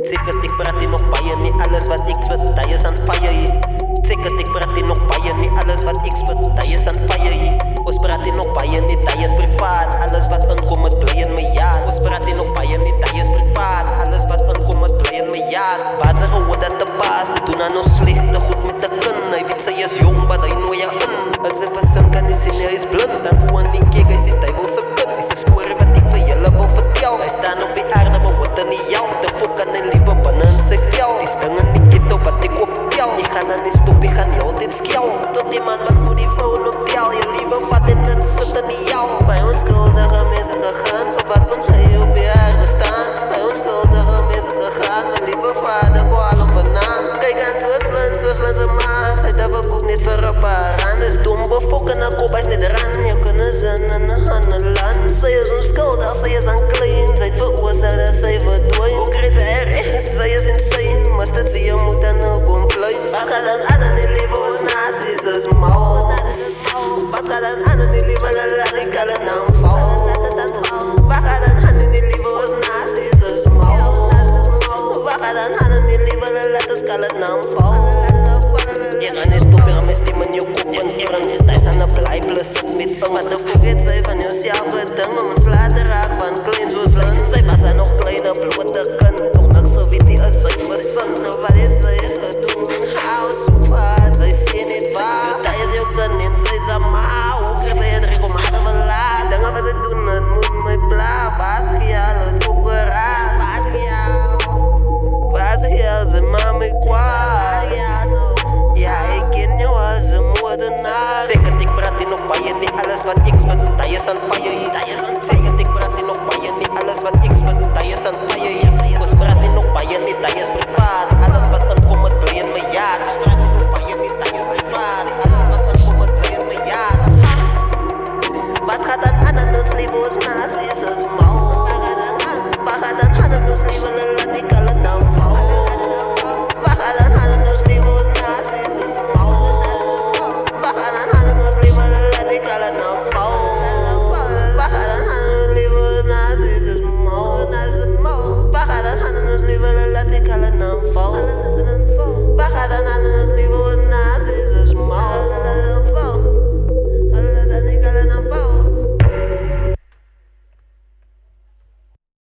Zeker, ik praat hier nog bij je, niet alles wat ik vertel is aan fire hier. Zeker, ik praat hier nog bij je, niet alles wat ik vertel is aan fire hier. Ons praat hier nog bij je, niet dat is privaat. Alles wat inkomt, het blij in mijn jaar. Ons praat hier nog bij je, niet dat is privaat. Alles wat inkomt, het blij in mijn jaar. Wat zeggen hoe dat de baas, die doen aan ons slecht, te goed met de kun. Hij weet ze is jong, maar hij nooit je in. Als hij versin kan niet zien, hij is blind. Dan hoe aan die kijk, hij ziet hij wil zijn put. Is de sporen wat ik voor jullie wil vertel. Hij staan op die aarde, maar wat er niet jou. De volk kan een lieve bannen zijn vel. Die stingen die kito wat ik optel. Je gaat aan die stoep, je gaat niet altijd skel. Tot die man wat moet die vrouw op tel. Je lieve vat in het zitten niet jou. Bij ons schuldige mensen gegaan. Voor wat van hij op je aarde staan. Bij ons schuldige mensen gegaan. Mijn lieve vader, kwaal op banaan. Kijk aan Zwitserland zijn maas. Hij dat we ook niet voor een paar aan. Ze is dom befokken, dan koop hij niet eraan. Je kunnen zijn in een ander land. Zij is onschuldig, zij is aan klein. Zij veroorzaakt dat zij verdwijnt. Hoe krijgt hij recht? Zij is insane. Maar dat zie je moet dan ook omklein. Wat gaat dan aan in die leven als naast is dus mouw. Wat gaat dan aan in die leven, dan laat ik alle naam vallen. Wat gaat dan aan in die leven als naast is dus mouw. Wat gaat dan aan in die leven, dan laat ik alle naam vallen. Je gaat niet stoppen met stemmen, je kop en keren is thuis aan de blij plus met zo. Wat de fuck het zij van jezelf ding om het sla te raken van klein zoals land. Zij was aan nog kleine blote kind, toch niks zo weet die het zij verzin. Zo wat het zij gedoen, hou super, zij zien niet waar. Dat is jouw kind en zij is aan mij. Hoe krijg zij het regelmatig verlaat? Dingen wat ze doen, het moet mij bla. Baas jou, het ook geraakt. Baas jou, ze maakt mij kwaad. Ja, ik ken jou als een moordenaar. Zeker, ik praat hier nog bij je, niet alles wat ik spit, dat is aan fire hier. Zeker, ik praat hier nog bij je, niet alles wat ik spit, dat is aan fire hier. Ons praat hier nog bij je, niet dat is privaat. Alles wat inkomt, het blij in mijn jaar. Ons praat hier nog bij je, niet dat is privaat. Alles wat inkomt, het blij in mijn jaar. Wat gaat dan aan in ons leven als naast is als mouw? Wat gaat dan aan in ons leven